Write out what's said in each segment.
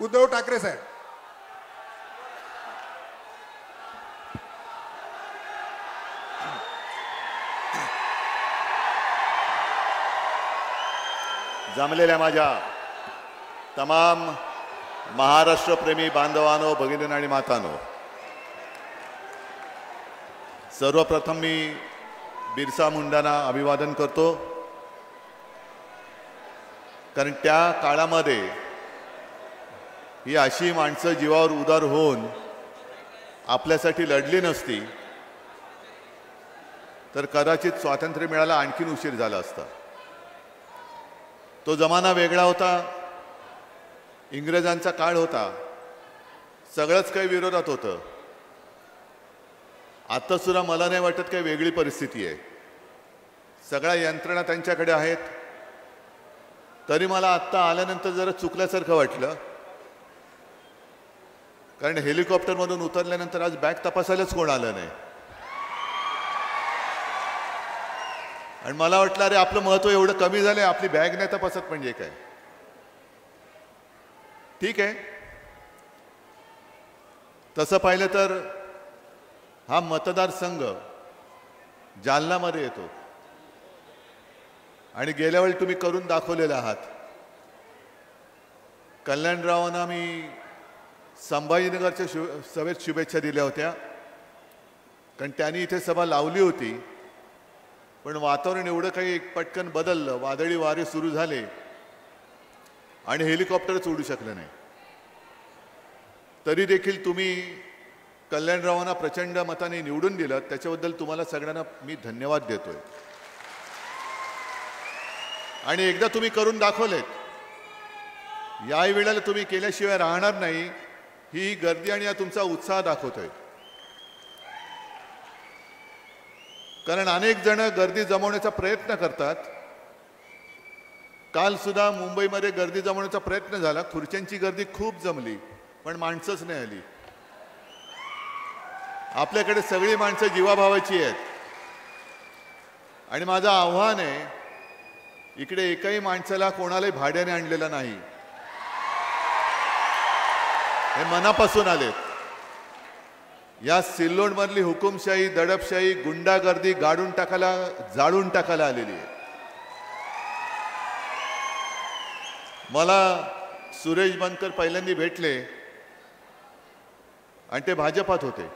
उद्धव ठाकरे साहेब. जमलेल्या माझ्या तमाम महाराष्ट्रप्रेमी बांधवांनो, भगिनींनो आणि मातांनो, सर्वप्रथम मी बिरसा मुंडांना अभिवादन करतो. कारण त्या काळामध्ये ही अशी माणसं जीवावर उदार होऊन आपल्यासाठी लढली नसती तर कदाचित स्वातंत्र्य मिळायला आणखीन उशीर झाला असता. तो जमाना वेगळा होता, इंग्रजांचा काळ होता, सगळंच काही विरोधात होतं. आता सुद्धा मला नाही वाटत काही वेगळी परिस्थिती आहे. सगळ्या यंत्रणा त्यांच्याकडे आहेत. तरी मला आत्ता आल्यानंतर जरा चुकल्यासारखं वाटलं, कारण हेलिकॉप्टरमधून उतरल्यानंतर आज बॅग तपासायलाच कोण आलं नाही. आणि मला वाटलं अरे आपलं महत्त्व एवढं कमी झालं, आपली बॅग नाही तपासत म्हणजे काय. ठीक आहे, तसं पाहिलं तर हा मतदारसंघ जालनामध्ये येतो आणि गेल्या वेळी तुम्ही करून दाखवलेले आहात. कल्याणरावांना मी संभाजीनगरच्या सभेत शुभेच्छा दिल्या होत्या, कारण त्यांनी इथे सभा लावली होती. पण वातावरण एवढं काही पटकन बदललं, वादळी वारे सुरू झाले आणि हेलिकॉप्टरच उडू शकलं नाही. तरी देखील तुम्ही कल्याणरावांना प्रचंड मताने निवडून दिलं, त्याच्याबद्दल तुम्हाला सगळ्यांना मी धन्यवाद देतोय. आणि एकदा तुम्ही करून दाखवलेत, याही वेळेला तुम्ही केल्याशिवाय राहणार नाही, ही गर्दी आणि हा तुमचा उत्साह दाखवतोय. कारण अनेक जण गर्दी जमवण्याचा प्रयत्न करतात. काल सुद्धा मुंबईमध्ये गर्दी जमवण्याचा प्रयत्न झाला, खुर्च्यांची गर्दी खूप जमली, पण माणसंच नाही आली. आपल्याकडे सगळी माणसं जीवाभावाची आहेत. आणि माझं आव्हान आहे, इकडे एकाही माणसाला कोणालाही भाड्याने आणलेलं नाही, हे मनापासून आलेत. या सिल्लोडमधली हुकुमशाही, दडपशाही, गुंडागर्दी गाडून टाकायला, जाळून टाकायला आलेली आहे. मला सुरेश बनकर पहिल्यांदा भेटले आणि ते भाजपात होते.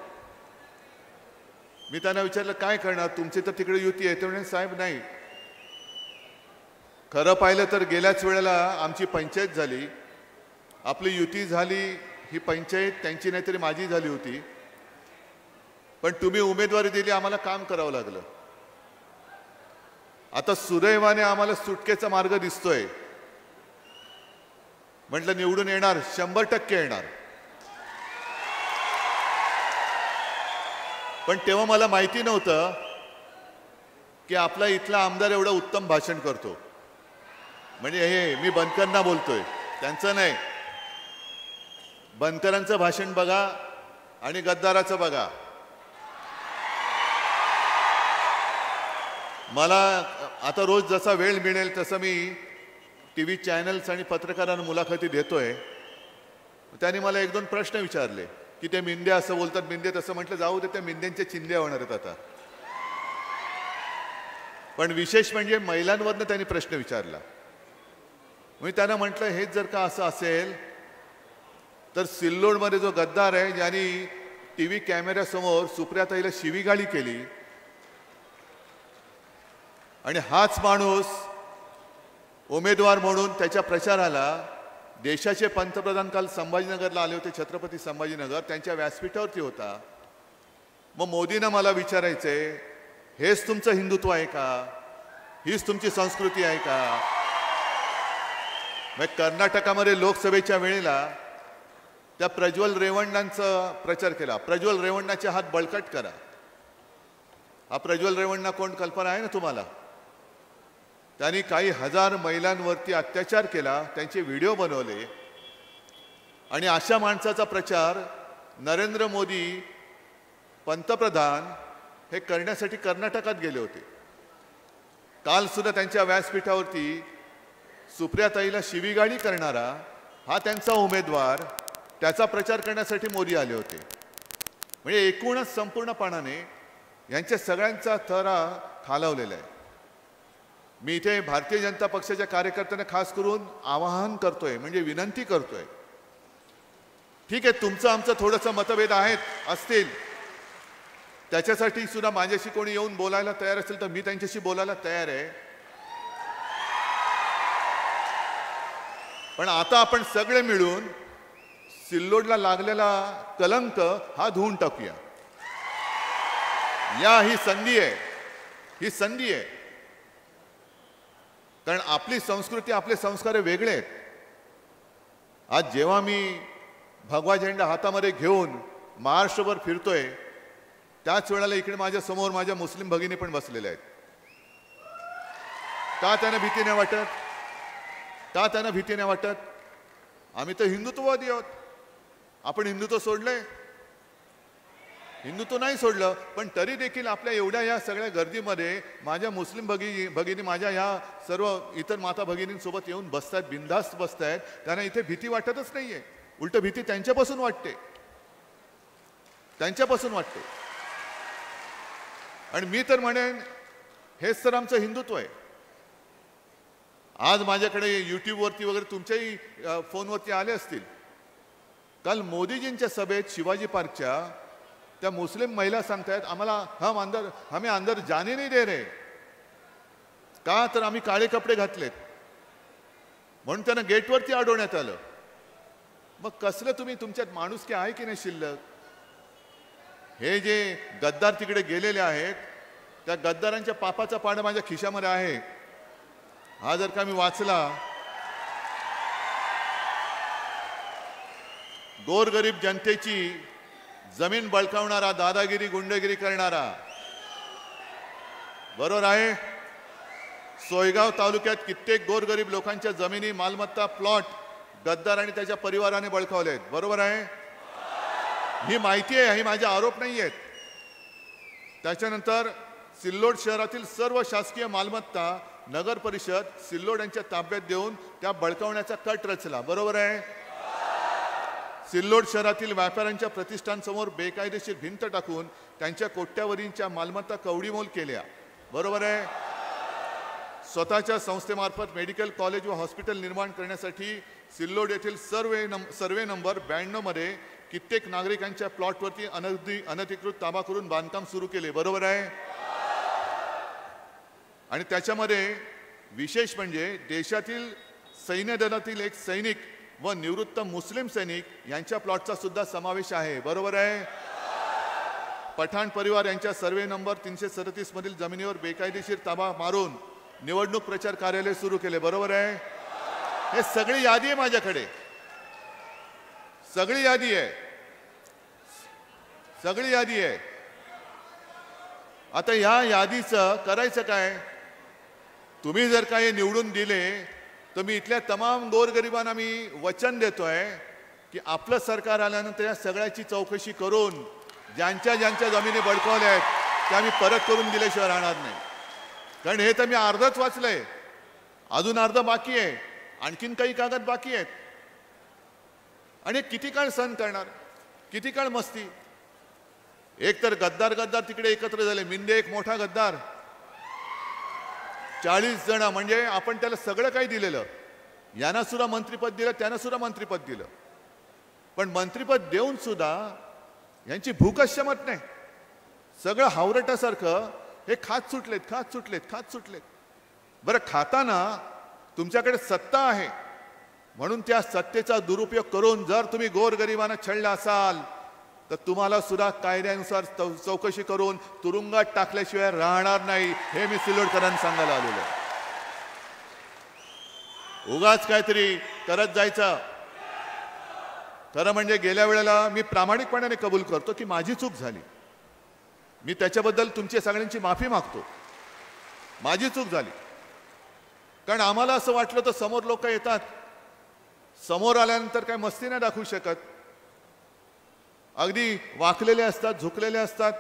मी त्यांना विचारलं काय करणार, तुमची तर तिकडे युती आहे. ते म्हणे साहेब नाही, खरं पाहिलं तर गेल्याच वेळेला आमची पंचायत झाली, आपली युती झाली. ही पंचायत त्यांची नाही तरी माझी झाली होती, पण तुम्ही उमेदवारी दिली, आम्हाला काम करावं लागलं. आता सुदैवाने आम्हाला सुटकेचा मार्ग दिसतोय. म्हटलं निवडून येणार, 100% येणार. पण तेव्हा मला माहिती नव्हतं की आपला इथला आमदार एवढं उत्तम भाषण करतो. म्हणजे हे मी बनकरांना बोलतोय, त्यांचं नाही. बनकरांचं भाषण बघा आणि गद्दाराचं बघा. मला आता रोज जसा वेळ मिळेल तसं मी टीव्ही चॅनल्स आणि पत्रकारांना मुलाखती देतोय. त्यांनी मला 1-2 प्रश्न विचारले की ते मिंद्या असं बोलतात, मिंदे तसं. म्हटलं जाऊ दे, त्या मिंद्यांच्या चिंध्या होणार आहेत आता. पण विशेष म्हणजे महिलांवरनं त्यांनी प्रश्न विचारला. मी त्यांना म्हटलं हेच जर का असं असेल तर सिल्लोडमध्ये जो गद्दार आहे, ज्यांनी टीव्ही कॅमेऱ्यासमोर सुप्रियाताईला शिवीगाळी केली, आणि हाच माणूस उमेदवार म्हणून त्याच्या प्रचाराला देशाचे पंतप्रधान काल संभाजीनगरला आले होते, छत्रपती संभाजीनगर, त्यांच्या व्यासपीठावरती होता. मग मोदींना मला विचारायचंय, हेच तुमचं हिंदुत्व आहे का? हीच तुमची संस्कृती आहे का? मग कर्नाटकामध्ये लोकसभेच्या वेळेला त्या प्रज्वल रेवण्णांचा प्रचार केला. प्रज्वल रेवण्णाचे हात बळकट करा. हा प्रज्वल रेवण्णा कोण, कल्पना आहे ना तुम्हाला? त्यांनी काही हजार महिलांवरती अत्याचार केला, त्यांचे व्हिडिओ बनवले. आणि अशा माणसाचा प्रचार नरेंद्र मोदी पंतप्रधान हे करण्यासाठी कर्नाटकात गेले होते. काल सुद्धा त्यांच्या व्यासपीठावरती सुप्रियाताईला शिवीगाळी करणारा हा त्यांचा उमेदवार, त्याचा प्रचार करण्यासाठी मोदी आले होते. म्हणजे एकूणच संपूर्णपणाने यांच्या सगळ्यांचा थरा खालावलेला आहे. मी इथे भारतीय जनता पक्षाच्या कार्यकर्त्यांना खास करून आवाहन करतोय, म्हणजे विनंती करतोय. ठीक आहे, तुमचं आमचं थोडंसं मतभेद असतील, त्याच्यासाठी सुद्धा माझ्याशी कोणी येऊन बोलायला तयार असेल तर मी त्यांच्याशी बोलायला तयार आहे. पण आता आपण सगळे मिळून सिल्लोडला लागलेला कलंक हा धुवून टाकूया. ही संधी आहे, ही संधी आहे. कारण आपली संस्कृती, आपले संस्कार वेगळे आहेत. आज जेव्हा मी भगवा झेंडा हातामध्ये घेऊन महाराष्ट्रभर फिरतोय, त्याच वेळेला इकडे माझ्या समोर माझ्या मुस्लिम भगिनी पण बसलेल्या आहेत. का त्यांना भीती नाही वाटत? का त्यांना भीती नाही वाटत? आम्ही तर हिंदुत्ववादी आहोत. आपण हिंदुत्व सोडलंय? हिंदुत्व नाही सोडलं, पण तरी देखील आपल्या एवढ्या या सगळ्या गर्दीमध्ये माझ्या मुस्लिम भगिनी माझ्या ह्या सर्व इतर माता भगिनींसोबत येऊन बसतायत, बिनधास्त बसतायत. त्यांना इथे भीती वाटतच नाहीये. उलट भीती त्यांच्यापासून वाटते, त्यांच्यापासून वाटते. आणि मी तर म्हणेन हेच तर आमचं हिंदुत्व आहे. आज माझ्याकडे युट्यूबवरती वगैरे तुमच्याही फोनवरती आले असतील. काल मोदीजींच्या सभेत शिवाजी पार्कच्या त्या मुस्लिम महिला सांगतायत, आम्हाला हमें अंदर जाने नहीं दे रहे. का तर आम्ही काळे कपडे घातलेत म्हणून त्यांना गेटवरती अडवण्यात आलं. मग कसलं तुम्ही, तुमच्यात माणुसकी आहे की नाही शिल्लक? हे जे गद्दार तिकडे गेलेले आहेत, त्या गद्दारांच्या पापाचा पाडा माझ्या खिशामध्ये आहे. हा जर का मी वाचला, गोरगरीब जनतेची जमीन बळकावणारा, दादागिरी गुंडगिरी करणारा, बरोबर आहे. सोयगाव तालुक्यात कित्येक गोरगरीब लोकांच्या जमिनी, मालमत्ता, प्लॉट गद्दार आणि त्याच्या परिवाराने बळकावले आहेत. बरोबर आहे, ही माहिती आहे, ही माझे आरोप नाही आहेत. त्याच्यानंतर सिल्लोड शहरातील सर्व शासकीय मालमत्ता नगर परिषद सिल्लोड यांच्या ताब्यात देऊन त्या बळकावण्याचा कट रचला. बरोबर आहे. सिल्लोड शहरातील व्यापाऱ्यांच्या प्रतिष्ठानसमोर बेकायदेशीर भिंत टाकून त्यांच्या कोट्यावधींच्या मालमत्ता कवडीमोल केल्या. बरोबर आहे. स्वतःच्या संस्थेमार्फत मेडिकल कॉलेज व हॉस्पिटल निर्माण करण्यासाठी सिल्लोड येथील सर्वे नंबर 92 मध्ये कित्येक नागरिकांच्या प्लॉटवरती अनधिकृत ताबा करून बांधकाम सुरू केले. बरोबर आहे. आणि त्याच्यामध्ये विशेष म्हणजे देशातील सैन्य दलातील एक सैनिक व निवृत्त मुस्लिम सैनिक यांच्या प्लॉटचा सुद्धा समावेश आहे. बरोबर आहे. पठाण परिवार यांच्या सर्वे नंबर 337 मधील जमिनीवर बेकायदेशीर ताबा मारून निवडणूक प्रचार कार्यालय सुरू केले. बरोबर आहे. हे सगळी यादी आहे माझ्याकडे, सगळी यादी आहे, सगळी यादी आहे. आता या यादीचं करायचं काय? तुम्ही जर का हे निवडून दिले तर मी इथल्या तमाम गोरगरिबांना मी वचन देतोय की आपलं सरकार आल्यानंतर या सगळ्याची चौकशी करून ज्यांच्या जमिनी बळकावल्या आहेत त्या मी परत करून दिल्याशिवाय राहणार नाही. कारण हे तर मी अर्धच वाचलंय, अजून अर्ध बाकी आहे, आणखीन काही कागद बाकी आहेत. आणि किती काळ सहन करणार, किती काळ मस्ती? एक तर गद्दार तिकडे एकत्र झाले. मिंदे एक मोठा गद्दार, 40 जण, म्हणजे आपण त्याला सगळं काही दिलेलं. यांना सुद्धा मंत्रिपद दिलं, त्यांना सुद्धा मंत्रिपद दिलं. पण मंत्रिपद देऊन सुद्धा यांची भूकच शमत नाही. सगळं हावरटासारखं हे खात सुटलेत. बरं, खाताना तुमच्याकडे सत्ता आहे म्हणून त्या सत्तेचा दुरुपयोग करून जर तुम्ही गोरगरिबांना छळला असाल तर तुम्हाला सुद्धा कायद्यानुसार चौकशी करून तुरुंगात टाकल्याशिवाय राहणार नाही. हे मी सिल्लोडकरांना सांगायला आलेलो आहे. उगाच काहीतरी करत जायचं. खरं म्हणजे गेल्या वेळेला मी प्रामाणिकपणाने कबूल करतो की माझी चूक झाली. मी त्याच्याबद्दल तुमच्या सगळ्यांची माफी मागतो. माझी चूक झाली. कारण आम्हाला असं वाटलं तर समोर लोक येतात, समोर आल्यानंतर काय मस्ती नाही दाखवू शकत. अगदी वाकलेले असतात, झुकलेले असतात.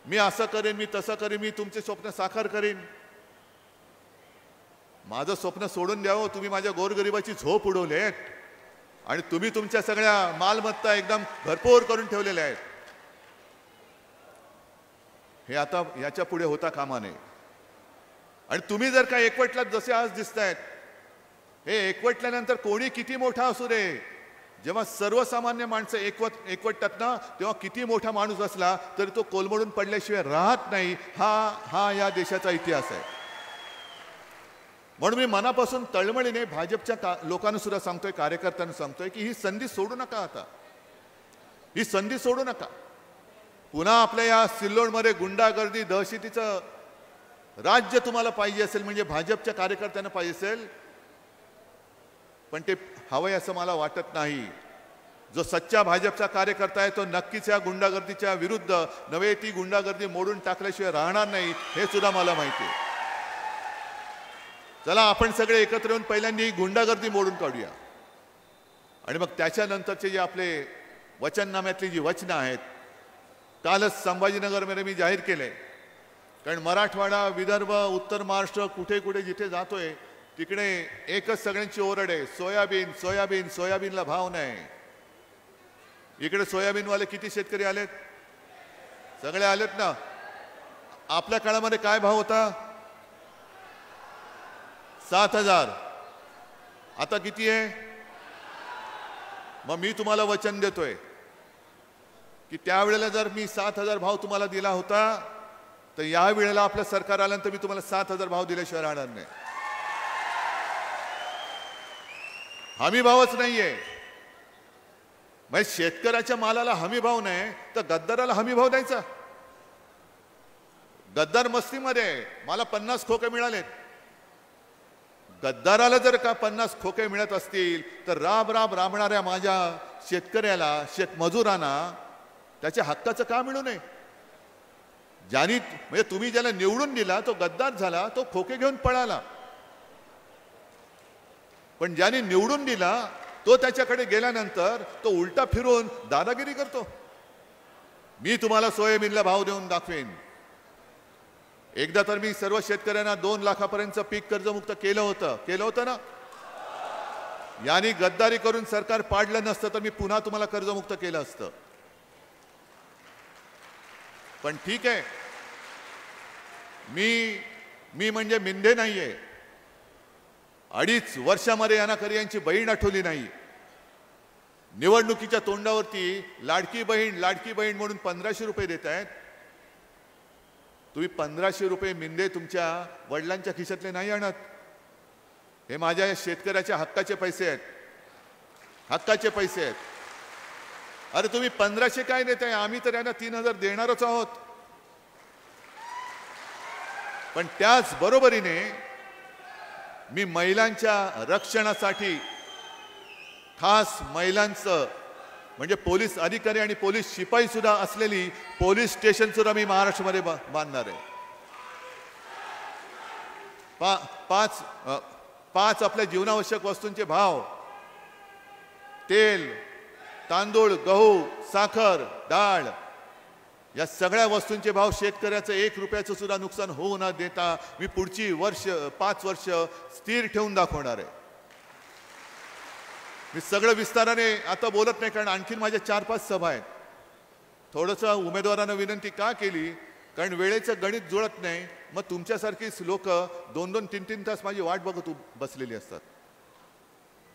मी असं करेन, मी तसं करेन, मी तुमचे स्वप्न साकार करेन. माझं स्वप्न सोडून द्यावं. तुम्ही माझ्या गोरगरिबाची झोप उडवलेत. आणि तुम्ही तुमच्या सगळ्या मालमत्ता एकदम भरपूर करून ठेवलेल्या आहेत. हे आता याच्या पुढे होता कामा नये. आणि तुम्ही जर का एकवटलात जसे आज दिसतायत, हे एकवटल्यानंतर कोणी किती मोठा असू दे, जेव्हा सर्वसामान्य माणसं एकवटतात ना, तेव्हा किती मोठा माणूस असला तरी तो कोलमडून पडल्याशिवाय राहत नाही. हा या देशाचा इतिहास आहे. म्हणून मी मनापासून तळमळीने भाजपच्या लोकांना सुद्धा सांगतोय, कार्यकर्त्यांना सांगतोय की ही संधी सोडू नका. आता ही संधी सोडू नका. पुन्हा आपल्या या सिल्लोडमध्ये गुंडागर्दी दहशतीचं राज्य तुम्हाला पाहिजे असेल, म्हणजे भाजपच्या कार्यकर्त्यांना पाहिजे असेल, पण ते हवंय असं मला वाटत नाही. जो सच्चा भाजपचा कार्यकर्ता आहे तो नक्कीच या गुंडागर्दीच्या विरुद्ध नव्हे, ती गुंडागर्दी मोडून टाकल्याशिवाय राहणार नाही, हे सुद्धा मला माहिती आहे. चला आपण सगळे एकत्र येऊन पहिल्यांदा ही गुंडागर्दी मोडून काढूया, आणि मग त्याच्यानंतरचे जे आपले वचननाम्यातली जी वचनं आहेत, कालच संभाजीनगरमध्ये मी जाहीर केले. कारण मराठवाडा, विदर्भ, उत्तर महाराष्ट्र, कुठे कुठे जिथे जातोय तिकडे एकच सगळ्यांची ओरड आहे, सोयाबीन सोयाबीन सोयाबीनला भाव नाही. इकडे सोयाबीनवाले किती शेतकरी आलेत? सगळे आलेत ना. आपल्या काळामध्ये काय भाव होता? 7,000. आता किती आहे? मग मी तुम्हाला वचन देतोय की त्यावेळेला जर मी 7,000 भाव तुम्हाला दिला होता, तर या वेळेला आपलं सरकार आल्यानंतर मी तुम्हाला 7,000 भाव दिल्याशिवाय राहणार नाही. हमी भावच नाहीये. म्हणजे शेतकऱ्याच्या मालाला हमी भाव नाही तर गद्दाराला हमी भाव द्यायचा. गद्दार मस्तीमध्ये मला 50 खोके मिळालेत. गद्दाराला जर का 50 खोके मिळत असतील तर राबणाऱ्या माझ्या शेतकऱ्याला, शेतमजुरांना त्याच्या हक्काचं का मिळू नये? ज्यांनी, म्हणजे तुम्ही ज्याला निवडून दिला तो गद्दार झाला, तो खोके घेऊन पळाला. पण ज्याने निवडून दिला तो त्याच्याकडे गेल्यानंतर तो उलटा फिरून दादागिरी करतो. मी तुम्हाला सोयाबीनला भाव देऊन दाखवेन. एकदा तर मी सर्व शेतकऱ्यांना 2 लाखापर्यंत पीक कर्जमुक्त केलं होतं ना. यांनी गद्दारी करून सरकार पाडलं नसतं तर मी पुन्हा तुम्हाला कर्जमुक्त केलं असतं. पण ठीक आहे, मी म्हणजे मिंधे नाहीये. 2.5 वर्षामध्ये यांना कधी यांची बहीण आठवली नाही. निवडणुकीच्या तोंडावरती लाडकी बहीण म्हणून 1500 रुपये देत आहेत. तुम्ही 1500 रुपये मिंदे तुमच्या वडिलांच्या खिशातले नाही आणत. हे माझ्या शेतकऱ्याच्या हक्काचे पैसे आहेत, हक्काचे पैसे आहेत. अरे तुम्ही 1500 काय देताय? आम्ही तर यांना 3000 देणारच आहोत. पण त्याच बरोबरीने मी महिलांच्या रक्षणासाठी खास महिलांचं, म्हणजे पोलीस अधिकारी आणि पोलीस शिपाई सुद्धा असलेली पोलीस स्टेशन सुद्धा मी महाराष्ट्रामध्ये बांधणार आहे. 5 आपल्या जीवनावश्यक वस्तूंचे भाव, तेल, तांदूळ, गहू, साखर, डाळ, या सगळ्या वस्तूंचे भाव शेतकऱ्याचं 1 रुपयाचं सुद्धा नुकसान होऊ न देता मी पुढची 5 वर्ष स्थिर ठेवून दाखवणार आहे. मी सगळं विस्ताराने आता बोलत नाही, कारण आणखीन माझ्या 4-5 सभा आहेत. थोडंसं उमेदवारांना विनंती का केली, कारण वेळेचं गणित जुळत नाही. मग तुमच्यासारखीच लोक 2-2, 3-3 तास माझी वाट बघत बसलेली असतात.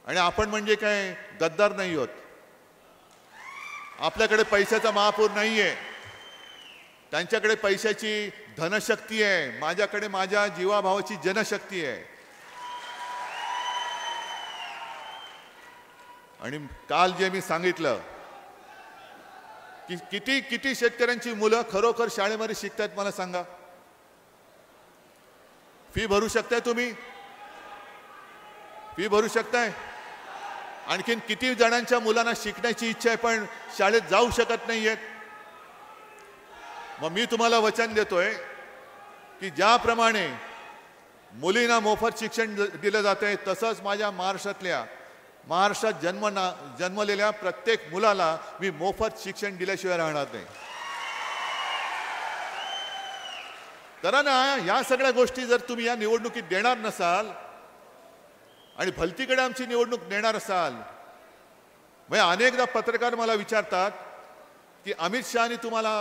आणि आपण म्हणजे काय गद्दार नाही आहोत. आपल्याकडे पैशाचा महापूर नाहीये, त्यांच्याकडे पैशाची धनशक्ती आहे. माझ्याकडे माझ्या जीवाभावाची जनशक्ती आहे. आणि काल जे मी सांगितलं की किती शेतकऱ्यांची मुलं खरोखर शाळेमध्ये शिकतायत मला सांगा. फी भरू शकताय तुम्ही? फी भरू शकताय? आणखीन किती जणांच्या मुलांना शिकण्याची इच्छा आहे पण शाळेत जाऊ शकत नाहीयेत? मग मी तुम्हाला वचन देतोय की ज्याप्रमाणे मुलींना मोफत शिक्षण दिलं जातंय तसंच माझ्या महाराष्ट्रात जन्मलेल्या प्रत्येक मुलाला मी मोफत शिक्षण दिल्याशिवाय राहणार नाही. करा ना. या सगळ्या गोष्टी जर तुम्ही या निवडणुकीत देणार नसाल आणि भलतीकडे आमची निवडणूक नेणार असाल म्हणजे अनेकदा पत्रकार मला विचारतात की अमित शहानी तुम्हाला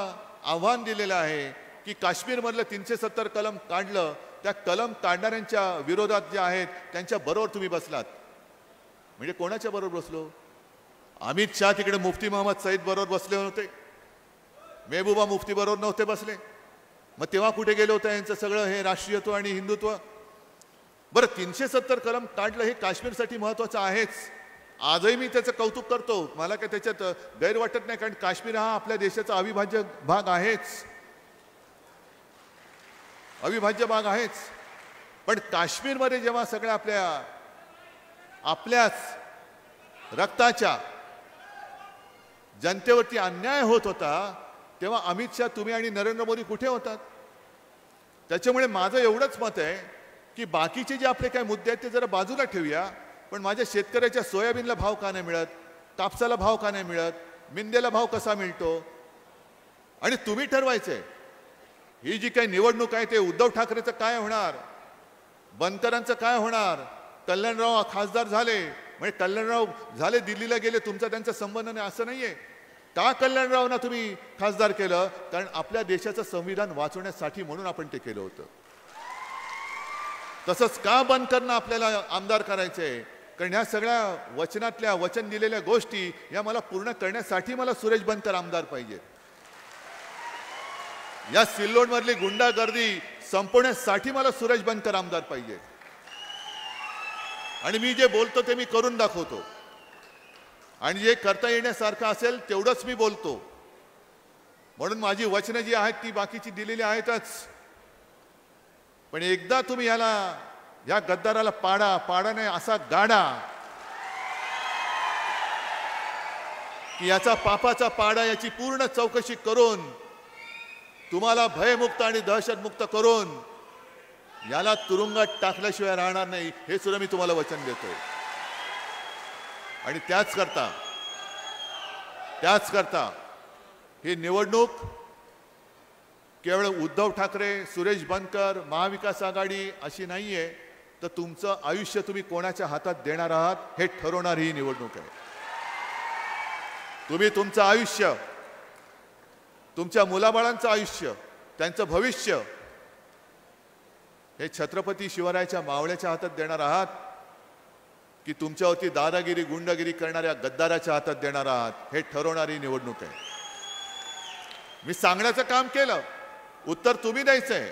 आव्हान दिलेलं आहे की काश्मीरमधलं 370 कलम काढलं, त्या कलम काढणाऱ्यांच्या विरोधात जे आहेत त्यांच्या बरोबर तुम्ही बसलात. म्हणजे कोणाच्या बरोबर बसलो? अमित शहा तिकडे मुफ्ती मोहम्मद सईद बरोबर बसले होते, मेहबूबा मुफ्ती बरोबर नव्हते बसले. मग तेव्हा कुठे गेलं होतं यांचं सगळं हे राष्ट्रीयत्व आणि हिंदुत्व? बरं, 370 कलम काढलं हे काश्मीरसाठी महत्वाचं आहेच. आजही मी त्याचं कौतुक करतो, मला काय त्याच्यात गैर वाटत नाही, कारण काश्मीर हा आपल्या देशाचा अविभाज्य भाग आहेच, अविभाज्य भाग आहेच. पण काश्मीरमध्ये जेव्हा सगळ्या आपल्याच रक्ताच्या जनतेवरती अन्याय होत होता, तेव्हा अमित शहा, तुम्ही आणि नरेंद्र मोदी कुठे होतात? त्याच्यामुळे माझं एवढंच मत आहे की बाकीचे जे आपले काही मुद्दे आहेत ते जरा बाजूला ठेवूया, पण माझ्या शेतकऱ्याच्या सोयाबीनला भाव का नाही मिळत, कापसाला भाव का नाही मिळत, मिंदेला भाव कसा मिळतो? आणि तुम्ही ठरवायचंय ही जी काही निवडणूक आहे ते उद्धव ठाकरेचं काय होणार, बनकरांचं काय होणार. कल्याणराव खासदार झाले म्हणजे कल्याणराव झाले, दिल्लीला गेले, तुमचा त्यांचा संबंध नाही असं नाहीये. का कल्याणरावना तुम्ही खासदार केलं? कारण आपल्या देशाचं संविधान वाचवण्यासाठी म्हणून आपण ते केलं होतं. तसंच का बनकरना आपल्याला आमदार करायचंय? कारण ह्या सगळ्या वचनातल्या वचन दिलेल्या गोष्टी या मला पूर्ण करण्यासाठी मला सुरेश बनकर आमदार पाहिजेत. या सिल्लोडमधली गुंडागर्दी संपवण्यासाठी मला सुरेश बनकर आमदार पाहिजे. आणि मी जे बोलतो ते मी करून दाखवतो, आणि जे करता येण्यासारखं असेल तेवढंच मी बोलतो. म्हणून माझी वचनं जी आहेत ती बाकीची दिलेली आहेतच. पण एकदा तुम्ही या गद्दाराला पाडा नाही असा गाडा की याचा पापाचा पाडा, याची पूर्ण चौकशी करून तुम्हाला भयमुक्त आणि दहशतमुक्त करून याला तुरुंगात टाकल्याशिवाय राहणार नाही, हे सुद्धा मी तुम्हाला वचन देतोय. आणि त्याच करता ही निवडणूक केवळ उद्धव ठाकरे, सुरेश बनकर, महाविकास आघाडी अशी नाहीये, तर तुमचं आयुष्य तुम्ही कोणाच्या हातात देणार आहात हे ठरवणारी ही निवडणूक आहे. तुम्ही तुमचं आयुष्य, तुमच्या मुलाबाळांचं आयुष्य, त्यांचं भविष्य हे छत्रपती शिवरायाच्या मावळ्याच्या हातात देणार आहात की तुमच्यावरती दादागिरी, गुंडागिरी करणाऱ्या गद्दाराच्या हातात देणार आहात, हे ठरवणारी निवडणूक आहे. मी सांगण्याचं काम केलं, उत्तर तुम्ही द्यायचंय.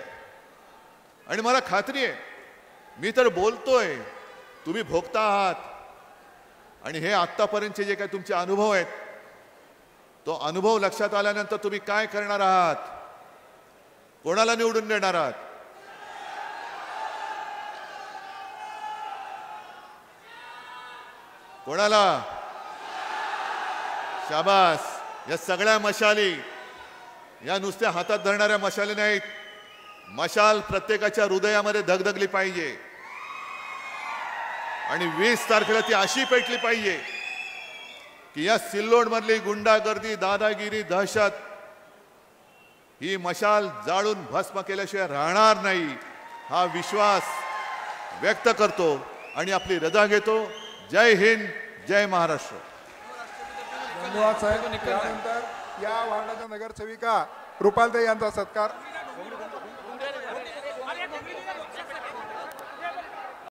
आणि मला खात्री आहे, मी तर बोलतोय, तुम्ही भोगता आहात. आणि हे आत्तापर्यंतचे जे काही तुमचे अनुभव आहेत, तो अनुभव लक्षात आल्यानंतर तुम्ही काय करणार आहात, कोणाला निवडून देणार आहात? कोणाला? शाबास. या सगळ्या मशाली या नुसत्या हातात धरणाऱ्या मशाली नाहीत. मशाल प्रत्येकाच्या हृदयामध्ये धगधगली पाहिजे. आणि 20 तारखेला ती अशी पेटली पाहिजे की या सिल्लोड मधली गुंडागर्दी, दादागिरी, दहशत ही मशाल जाळून भस्म केल्याशिवाय राहणार नाही, हा विश्वास व्यक्त करतो आणि आपली रजा घेतो. जय हिंद, जय महाराष्ट्र. धन्यवाद साहेब. त्यानंतर या वार्डाच्या नगरसेविका रुपालताई यांचा सत्कार.